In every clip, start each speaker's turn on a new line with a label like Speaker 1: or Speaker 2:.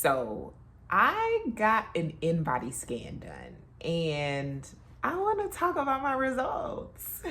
Speaker 1: So I got an InBody scan done and I want to talk about my results.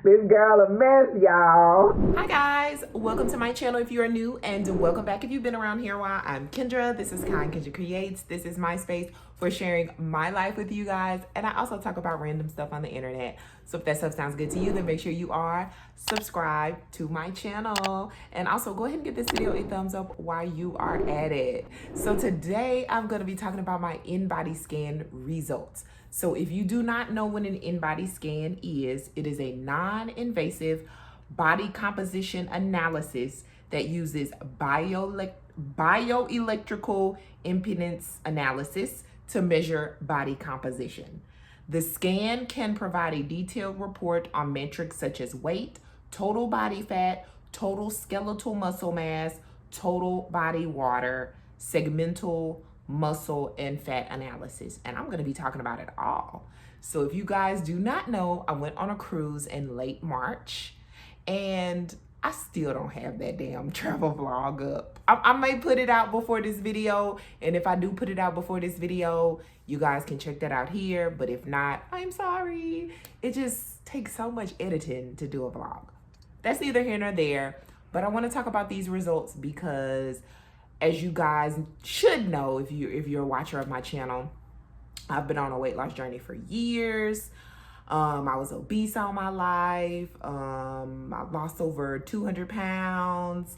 Speaker 1: This girl a mess, y'all. Hi guys, welcome to my channel if you are new, and welcome back if you've been around here a while. I'm Kendra, this is Kendra Creates. This is my space for sharing my life with you guys, and I also talk about random stuff on the internet. So if that stuff sounds good to you, then make sure you are subscribed to my channel, and also go ahead and give this video a thumbs up while you are at it. So today I'm going to be talking about my InBody scan results. So if you do not know what an InBody scan is, it is a non-invasive body composition analysis that uses bioelectrical impedance analysis to measure body composition. The scan can provide a detailed report on metrics such as weight, total body fat, total skeletal muscle mass, total body water, segmental muscle and fat analysis, and I'm going to be talking about it all. So if you guys do not know, I went on a cruise in late March and I still don't have that damn travel vlog up. I may put it out before this video, and if I do put it out before this video, you guys can check that out here, but if not, I'm sorry. It just takes so much editing to do a vlog. That's neither here nor there, but I want to talk about these results because, as you guys should know, if you're a watcher of my channel, I've been on a weight loss journey for years. I was obese all my life. I lost over 200 pounds.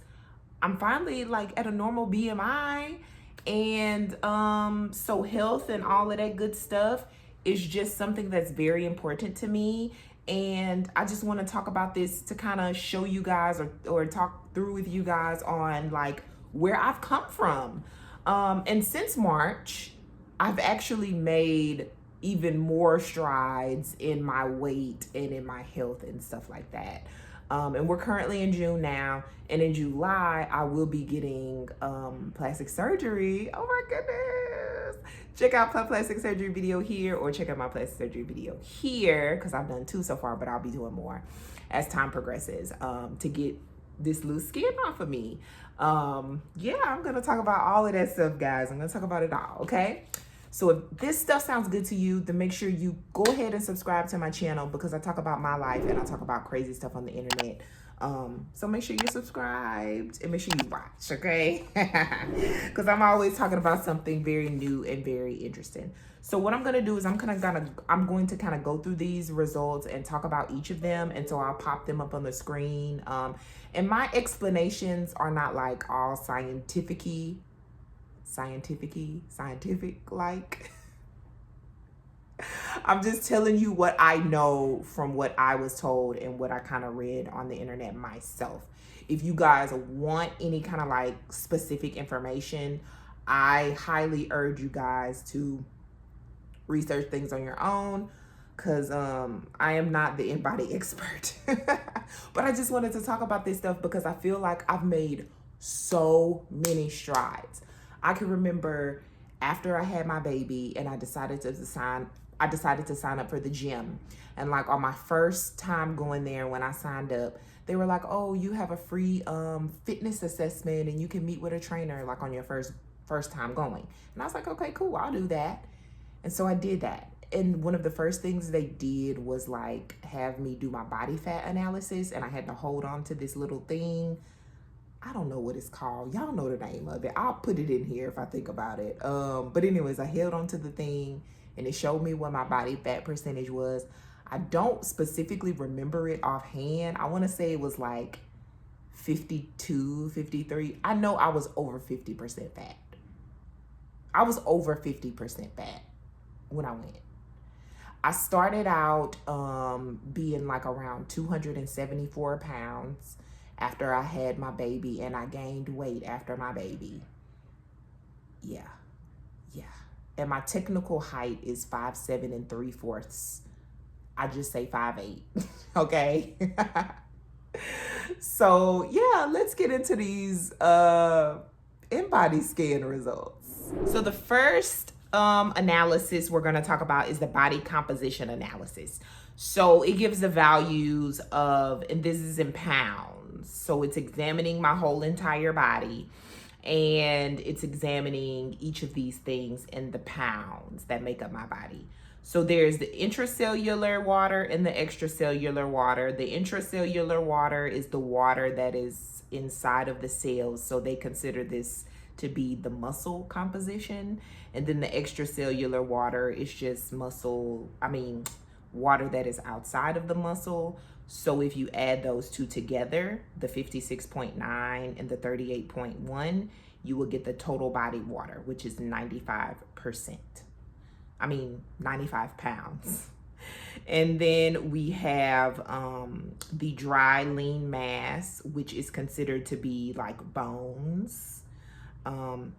Speaker 1: I'm finally like at a normal BMI. And so health and all of that good stuff is just something that's very important to me. And I just want to talk about this to kind of show you guys or talk through with you guys on like where I've come from. And since March, I've actually made even more strides in my weight and in my health and stuff like that. And we're currently in June now, and in July, I will be getting plastic surgery. Oh my goodness. Check out my plastic surgery video here, or check out my plastic surgery video here, because I've done 2 so far, but I'll be doing more as time progresses to get this loose skin off of me. Yeah, I'm gonna talk about all of that stuff, guys. I'm gonna talk about it all, okay? So if this stuff sounds good to you, then make sure you go ahead and subscribe to my channel, because I talk about my life and I talk about crazy stuff on the internet. So make sure you're subscribed and make sure you watch, okay? Because I'm always talking about something very new and very interesting. So what I'm gonna do is I'm going to kind of go through these results and talk about each of them, and so I'll pop them up on the screen. And my explanations are not like all scientific like. I'm just telling you what I know from what I was told and what I kind of read on the internet myself. If you guys want any kind of like specific information, I highly urge you guys to research things on your own, because I am not the InBody expert. But I just wanted to talk about this stuff because I feel like I've made so many strides. I can remember after I had my baby and I decided to sign up for the gym. And like on my first time going there, when I signed up, they were like, oh, you have a free fitness assessment and you can meet with a trainer like on your first time going. And I was like, okay, cool, I'll do that. And so I did that. And one of the first things they did was like have me do my body fat analysis, and I had to hold on to this little thing. I don't know what it's called. Y'all know the name of it. I'll put it in here if I think about it. But anyways, I held on to the thing and it showed me what my body fat percentage was. I don't specifically remember it offhand. I want to say it was like 52, 53. I know I was over 50% fat. I was over 50% fat when I went. I started out being like around 274 pounds after I had my baby, and I gained weight after my baby. Yeah. And my technical height is 5'7" and 3/4. I just say 5'8", okay? So yeah, let's get into these InBody scan results. So the first analysis we're going to talk about is the body composition analysis. So it gives the values of, and this is in pounds. So it's examining my whole entire body, and it's examining each of these things in the pounds that make up my body. So there's the intracellular water and the extracellular water. The intracellular water is the water that is inside of the cells. So they consider this to be the muscle composition. And then the extracellular water is just water that is outside of the muscle. So if you add those two together, the 56.9 and the 38.1, you will get the total body water, which is 95%. 95 pounds. And then we have the dry lean mass, which is considered to be like bones. And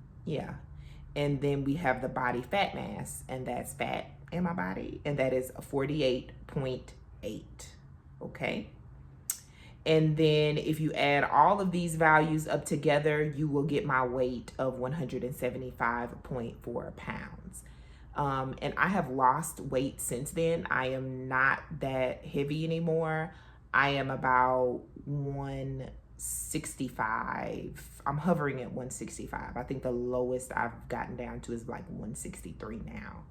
Speaker 1: then we have the body fat mass, and that's fat in my body, and that is 48.8. Okay. And then if you add all of these values up together, you will get my weight of 175.4 pounds. And I have lost weight since then. I am not that heavy anymore. I am about 165. I'm hovering at 165. I think the lowest I've gotten down to is like 163 now.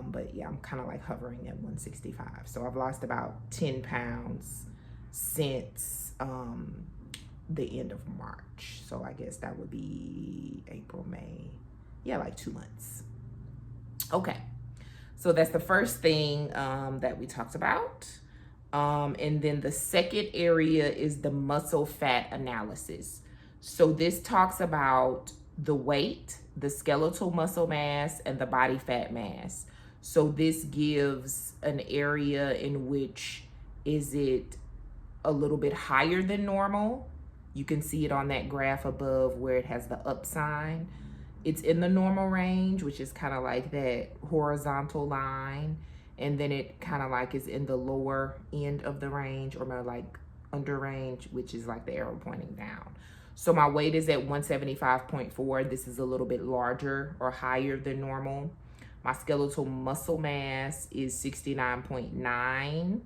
Speaker 1: But yeah, I'm kind of like hovering at 165. So I've lost about 10 pounds since the end of March. So I guess that would be April, May. Yeah, like 2 months. Okay. So that's the first thing that we talked about. And then the second area is the muscle fat analysis. So this talks about the weight, the skeletal muscle mass, and the body fat mass. So this gives an area in which is it a little bit higher than normal. You can see it on that graph above where it has the up sign. It's in the normal range, which is kind of like that horizontal line. And then it kind of like is in the lower end of the range, or more like under range, which is like the arrow pointing down. So my weight is at 175.4. This is a little bit larger or higher than normal. My skeletal muscle mass is 69.9,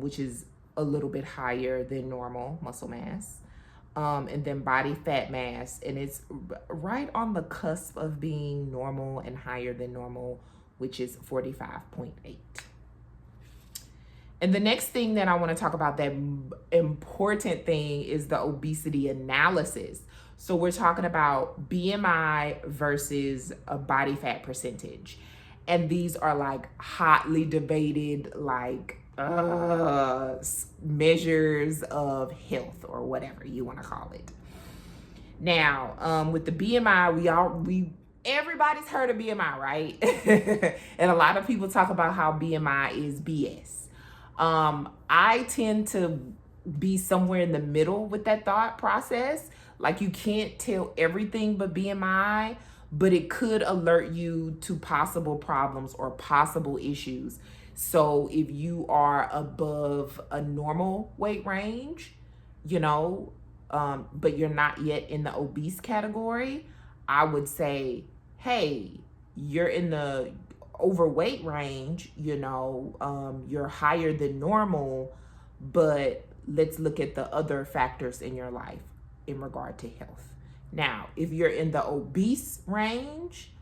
Speaker 1: which is a little bit higher than normal muscle mass. And then body fat mass, and it's right on the cusp of being normal and higher than normal, which is 45.8. And the next thing that I want to talk about, that important thing, is the obesity analysis. So we're talking about BMI versus a body fat percentage. And these are like hotly debated, like measures of health, or whatever you want to call it. Now, with the BMI, everybody's heard of BMI, right? And a lot of people talk about how BMI is BS. I tend to be somewhere in the middle with that thought process. Like, you can't tell everything but BMI, but it could alert you to possible problems or possible issues. So if you are above a normal weight range, but you're not yet in the obese category, I would say, hey, you're in the overweight range, you're higher than normal, but let's look at the other factors in your life in regard to health. Now, if you're in the obese range,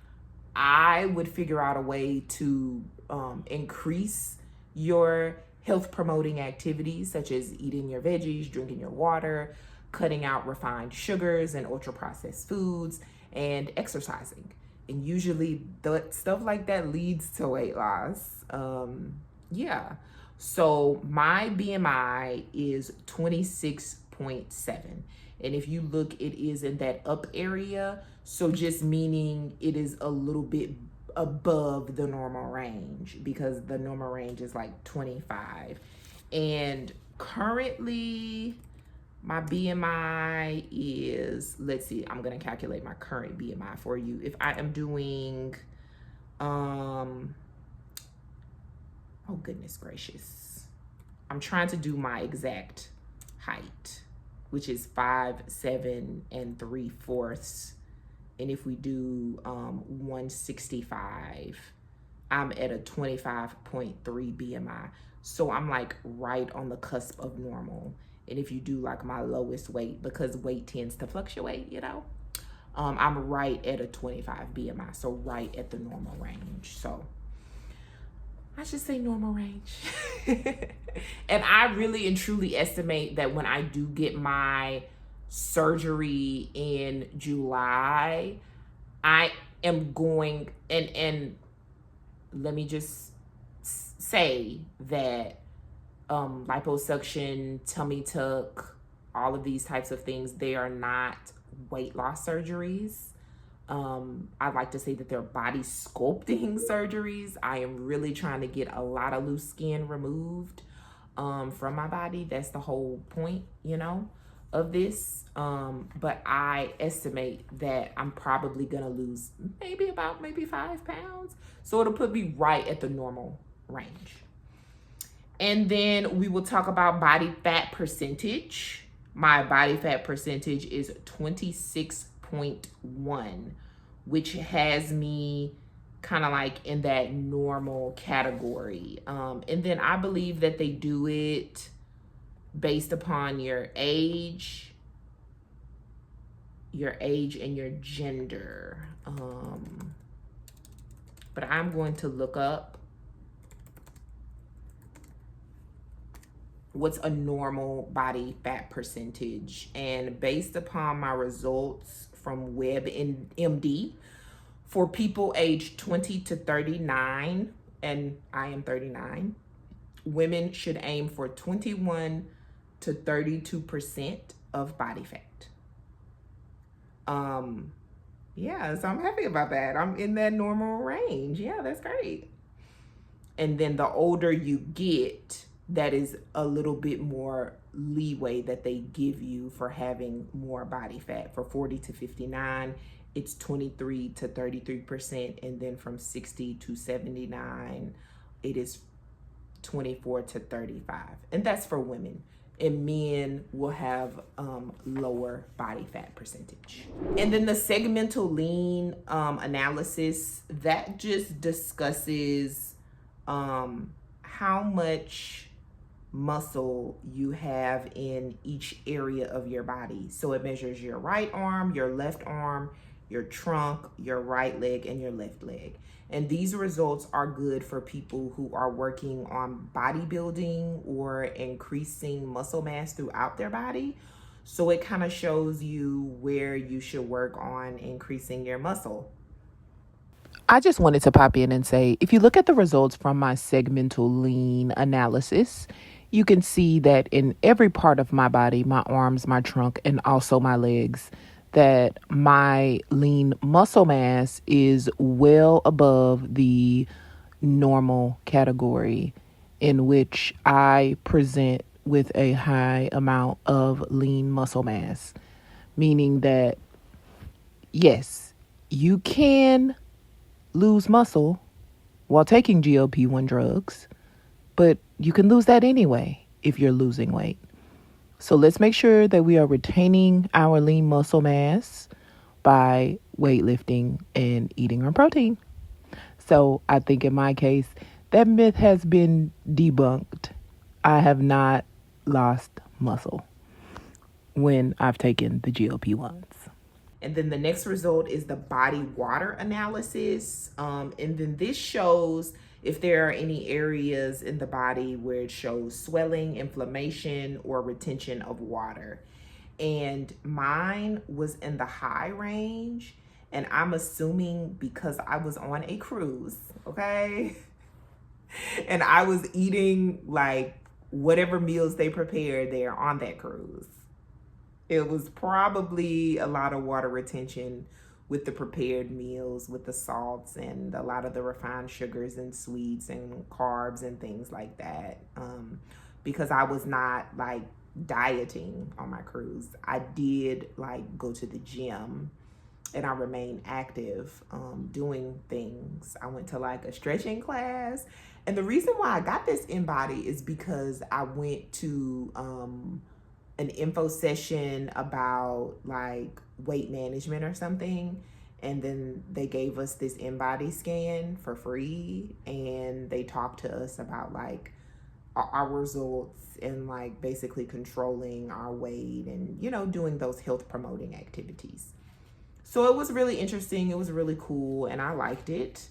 Speaker 1: I would figure out a way to increase your health promoting activities, such as eating your veggies, drinking your water, cutting out refined sugars and ultra processed foods, and exercising. And usually stuff like that leads to weight loss. So my BMI is 26.7. And if you look, it is in that up area. So just meaning it is a little bit above the normal range, because the normal range is like 25. And currently my BMI is, let's see, I'm going to calculate my current BMI for you. If I am doing, oh goodness gracious, I'm trying to do my exact height, which is 5'7" 3/4" And if we do 165, I'm at a 25.3 BMI. So I'm like right on the cusp of normal. And if you do like my lowest weight, because weight tends to fluctuate, you know, I'm right at a 25 BMI. So right at the normal range. So I should say normal range. And I really and truly estimate that when I do get my surgery in July, I am going, and let me just say that liposuction, tummy tuck, all of these types of things, they are not weight loss surgeries. I like to say that they're body sculpting surgeries. I am really trying to get a lot of loose skin removed from my body. That's the whole point, you know, of this. But I estimate that I'm probably gonna lose maybe 5 pounds. So it'll put me right at the normal range. And then we will talk about body fat percentage. My body fat percentage is 26.1, which has me kind of like in that normal category. And then I believe that they do it based upon your age and your gender. But I'm going to look up what's a normal body fat percentage. And based upon my results from WebMD, for people aged 20 to 39, and I am 39, women should aim for 21 to 32% of body fat. Yeah, so I'm happy about that. I'm in that normal range. Yeah, that's great. And then the older you get, that is a little bit more leeway that they give you for having more body fat. For 40 to 59, it's 23 to 33%. And then from 60 to 79, it is 24 to 35. And that's for women. And men will have lower body fat percentage. And then the segmental lean analysis, that just discusses how much muscle you have in each area of your body. So it measures your right arm, your left arm, your trunk, your right leg, and your left leg. And these results are good for people who are working on bodybuilding or increasing muscle mass throughout their body. So it kind of shows you where you should work on increasing your muscle. I just wanted to pop in and say, if you look at the results from my segmental lean analysis, you can see that in every part of my body, my arms, my trunk, and also my legs, that my lean muscle mass is well above the normal category, in which I present with a high amount of lean muscle mass. Meaning that, yes, you can lose muscle while taking GLP-1 drugs, but you can lose that anyway if you're losing weight. So let's make sure that we are retaining our lean muscle mass by weightlifting and eating our protein. So I think in my case, that myth has been debunked. I have not lost muscle when I've taken the GLP-1s. And then the next result is the body water analysis. And then this shows if there are any areas in the body where it shows swelling, inflammation, or retention of water. And mine was in the high range. And I'm assuming because I was on a cruise, okay? And I was eating like whatever meals they prepared there on that cruise. It was probably a lot of water retention with the prepared meals, with the salts and a lot of the refined sugars and sweets and carbs and things like that. Because I was not like dieting on my cruise. I did like go to the gym and I remained active doing things. I went to like a stretching class. And the reason why I got this InBody is because I went to an info session about like weight management or something. And then they gave us this InBody scan for free, and they talked to us about like our results and like basically controlling our weight and, you know, doing those health promoting activities. So it was really interesting. It was really cool, and I liked it.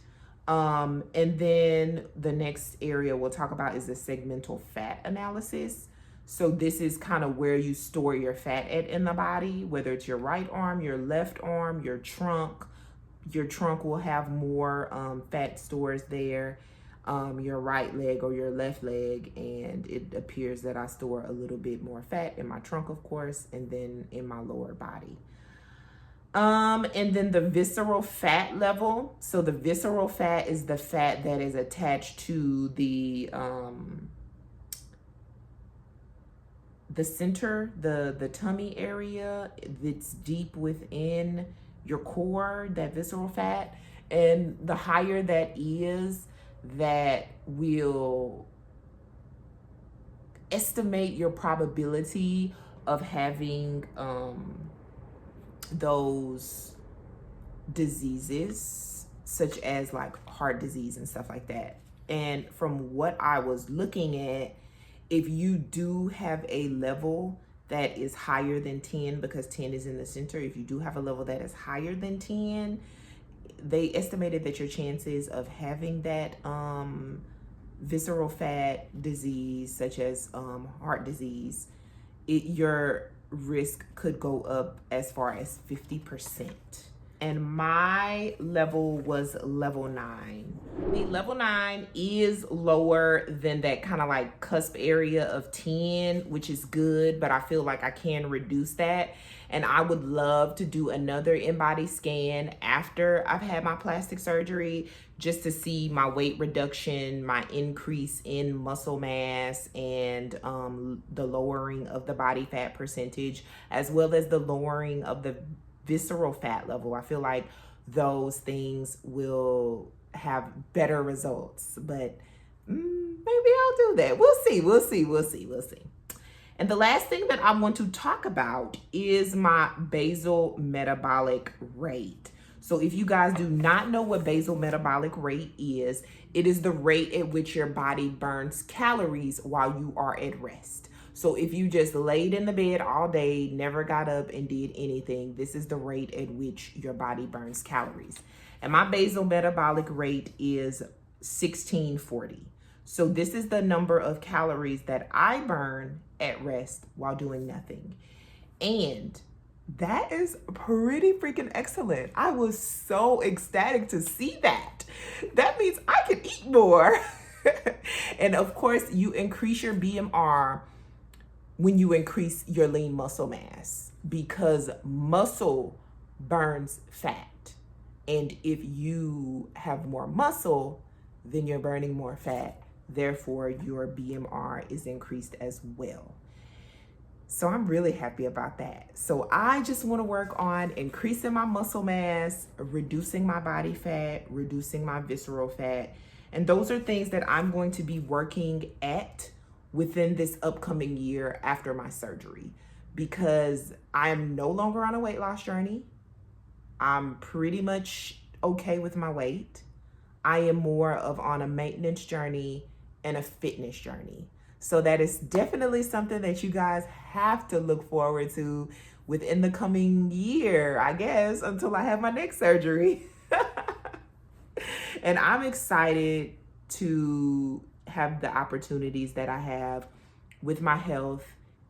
Speaker 1: And then the next area we'll talk about is the segmental fat analysis. So this is kind of where you store your fat at in the body, whether it's your right arm, your left arm, your trunk. Your trunk will have more fat stores there, your right leg or your left leg, and it appears that I store a little bit more fat in my trunk, of course, and then in my lower body. And then the visceral fat level. So the visceral fat is the fat that is attached to the center, the tummy area that's deep within your core, that visceral fat. And the higher that is, that will estimate your probability of having those diseases, such as like heart disease and stuff like that. And from what I was looking at, if you do have a level that is higher than 10, because 10 is in the center, if you do have a level that is higher than 10, they estimated that your chances of having that visceral fat disease, such as heart disease, your risk could go up as far as 50%. And my level was level 9. The level 9 is lower than that kind of like cusp area of 10, which is good, but I feel like I can reduce that. And I would love to do another InBody scan after I've had my plastic surgery, just to see my weight reduction, my increase in muscle mass, and the lowering of the body fat percentage, as well as the lowering of the visceral fat level. I feel like those things will have better results, but maybe I'll do that. We'll see. And the last thing that I want to talk about is my basal metabolic rate. So if you guys do not know what basal metabolic rate is, it is the rate at which your body burns calories while you are at rest. So if you just laid in the bed all day, never got up and did anything, this is the rate at which your body burns calories. And my basal metabolic rate is 1640. So this is the number of calories that I burn at rest while doing nothing. And that is pretty freaking excellent. I was so ecstatic to see that. That means I can eat more. And of course, you increase your BMR when you increase your lean muscle mass, because muscle burns fat. And if you have more muscle, then you're burning more fat. Therefore, your BMR is increased as well. So I'm really happy about that. So I just want to work on increasing my muscle mass, reducing my body fat, reducing my visceral fat. And those are things that I'm going to be working at within this upcoming year after my surgery, because I am no longer on a weight loss journey. I'm pretty much okay with my weight. I am more of on a maintenance journey and a fitness journey. So that is definitely something that you guys have to look forward to within the coming year, I guess, until I have my next surgery. And I'm excited to have the opportunities that I have with my health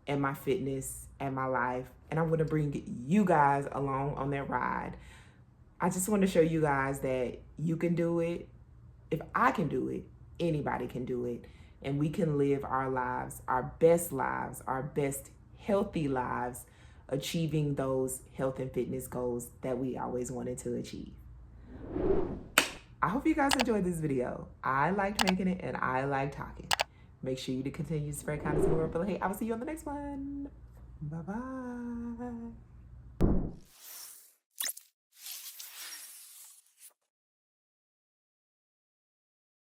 Speaker 1: and my fitness and my life. And I'm going to bring you guys along on that ride. I just want to show you guys that you can do it. If I can do it, anybody can do it. And we can live our lives, our best healthy lives, achieving those health and fitness goals that we always wanted to achieve. I hope you guys enjoyed this video. I liked making it and I like talking. Make sure you to continue to spread kindness in the world. Hey, I will see you on the next one. Bye-bye.